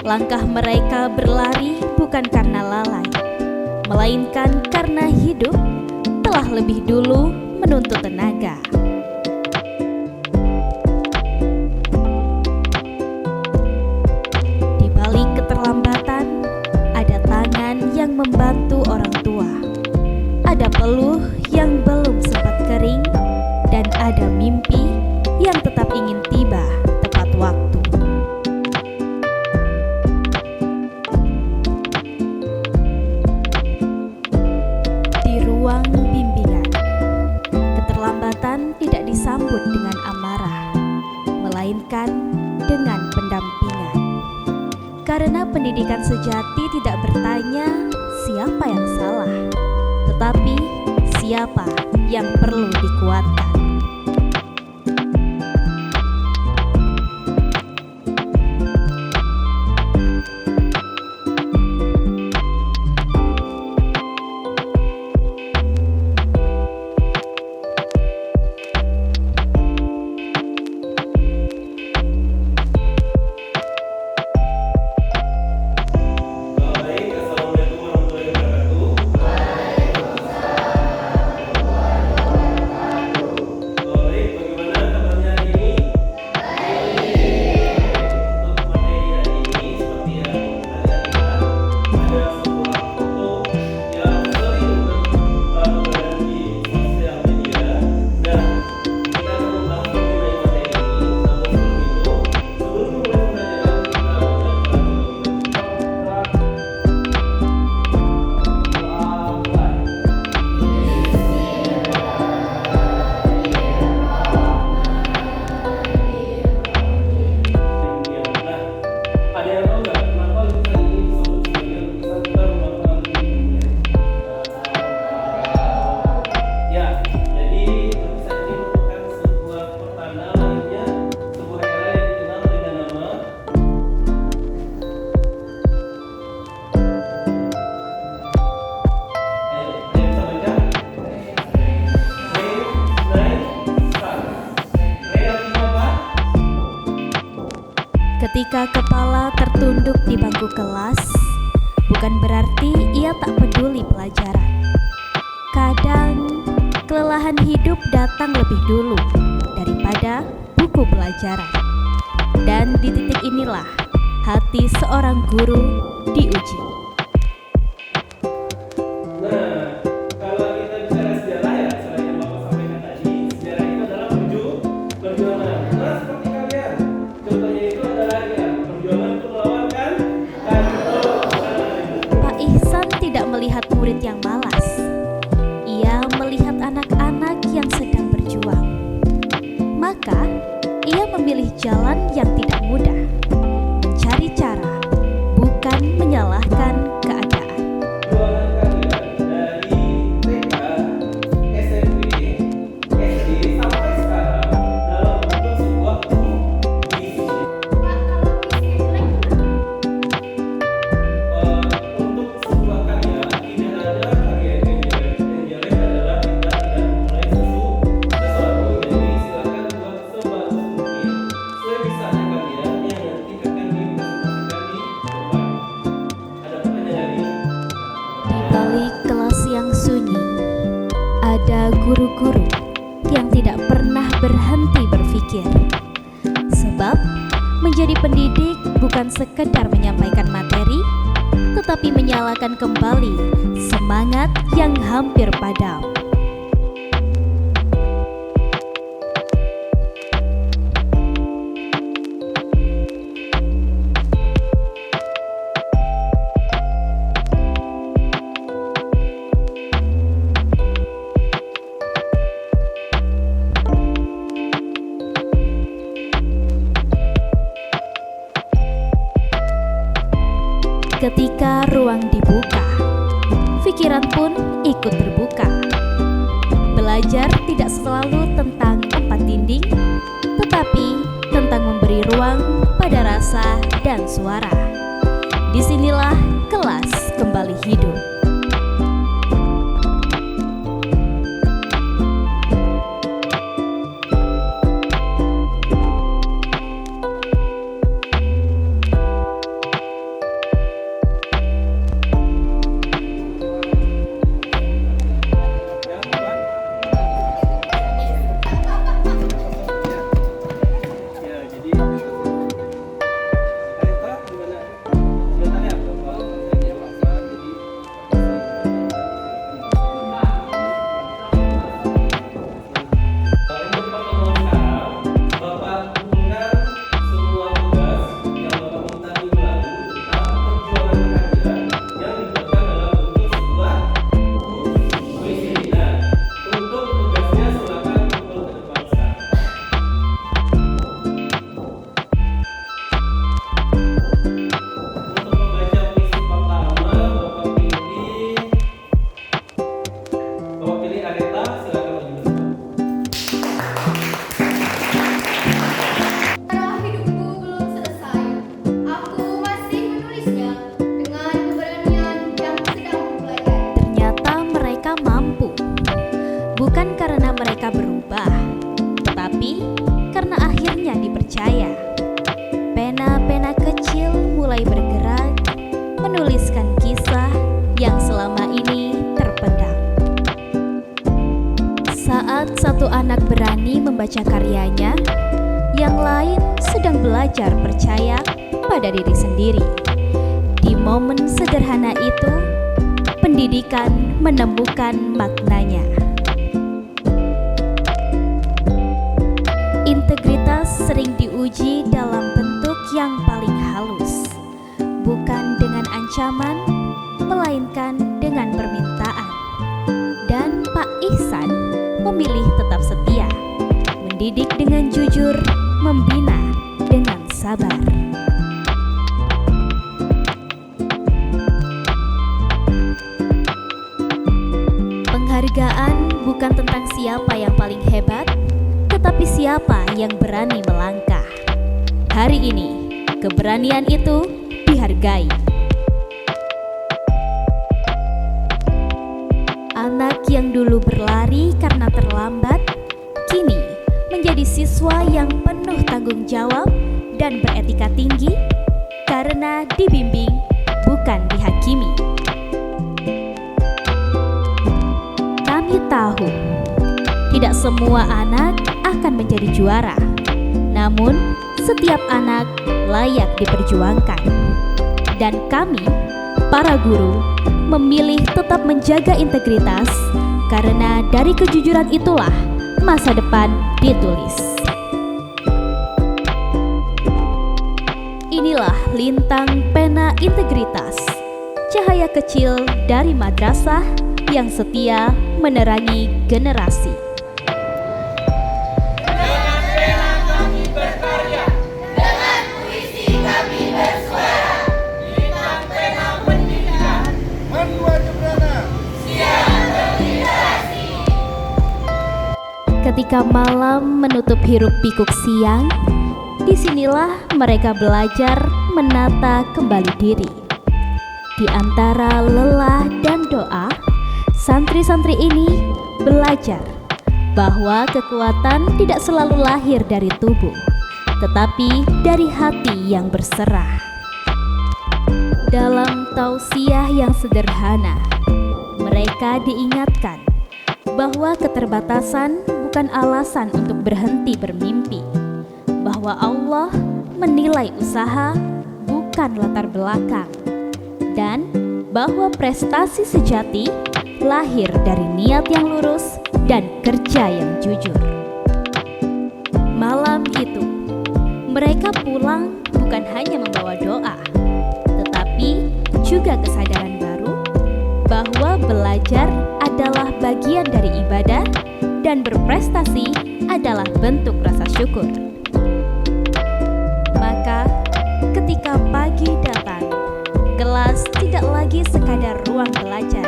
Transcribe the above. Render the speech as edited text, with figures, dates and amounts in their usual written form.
Langkah mereka berlari bukan karena lalai, melainkan karena hidup telah lebih dulu menuntut tenaga. Di balik keterlambatan, ada tangan yang membantu orang tua, ada peluh yang belum sempat kering, dan ada mimpi yang tetap ingin tiba tepat waktu. Di ruang bimbingan, keterlambatan tidak disambut dengan amarah, melainkan dengan pendampingan. Karena pendidikan sejati tidak bertanya siapa yang salah, tetapi siapa yang perlu dikuatkan. Ketika kepala tertunduk di bangku kelas, bukan berarti ia tak peduli pelajaran. Kadang, kelelahan hidup datang lebih dulu daripada buku pelajaran. Dan di titik inilah hati seorang guru diuji. Nah, kalau kita bicara sejarah ya, selain yang Bapak sampaikan tadi, sejarah itu adalah perjuangan. Nah, seperti kalian, contohnya itu adalah ya, perjuangan untuk melawan Pak Ihsan tidak melihat murid yang malas. Ia melihat anak-anak yang sedang berjuang. Maka, ia memilih jalan yang tidak mudah, mencari cara, bukan menyalahkan keadaan. Ada guru-guru yang tidak pernah berhenti berpikir. Sebab menjadi pendidik bukan sekedar menyampaikan materi, tetapi menyalakan kembali semangat yang hampir padam. Ketika ruang dibuka, pikiran pun ikut terbuka. Belajar tidak selalu tentang empat dinding, tetapi tentang memberi ruang pada rasa dan suara. Disinilah kelas kembali hidup. membaca karyanya, yang lain sedang belajar percaya pada diri sendiri. Di momen sederhana itu, pendidikan menemukan maknanya. Integritas sering diuji dalam bentuk yang paling halus, bukan dengan ancaman, melainkan dengan permintaan. Dan Pak Ihsan memilih tetap setia, mendidik dengan jujur, membina dengan sabar. Penghargaan bukan tentang siapa yang paling hebat, tetapi siapa yang berani melangkah. Hari ini, keberanian itu dihargai. Anak yang dulu berlari karena terlambat, kini menjadi siswa yang penuh tanggung jawab dan beretika tinggi karena dibimbing, bukan dihakimi. Kami tahu, tidak semua anak akan menjadi juara, namun setiap anak layak diperjuangkan. Dan kami, para guru, memilih tetap menjaga integritas karena dari kejujuran itulah masa depan ditulis. Inilah lintang pena integritas, cahaya kecil dari madrasah yang setia menerangi generasi. Dengan pena kami berkarya, dengan puisi kami bersuara. Lintang pena pendidikan, Mandua Jebrana. siap berliterasi. Ketika malam menutup hiruk pikuk siang, disinilah mereka belajar menata kembali diri. Di antara lelah dan doa, santri-santri ini belajar bahwa kekuatan tidak selalu lahir dari tubuh, tetapi dari hati yang berserah. Dalam tausiah yang sederhana, mereka diingatkan bahwa keterbatasan bukan alasan untuk berhenti bermimpi, bahwa Allah menilai usaha bukan latar belakang, dan bahwa prestasi sejati lahir dari niat yang lurus dan kerja yang jujur. Malam itu, mereka pulang bukan hanya membawa doa, tetapi juga kesadaran baru bahwa belajar adalah bagian dari ibadah dan berprestasi adalah bentuk rasa syukur. Maka, ketika pagi datang, kelas tidak lagi sekadar ruang belajar,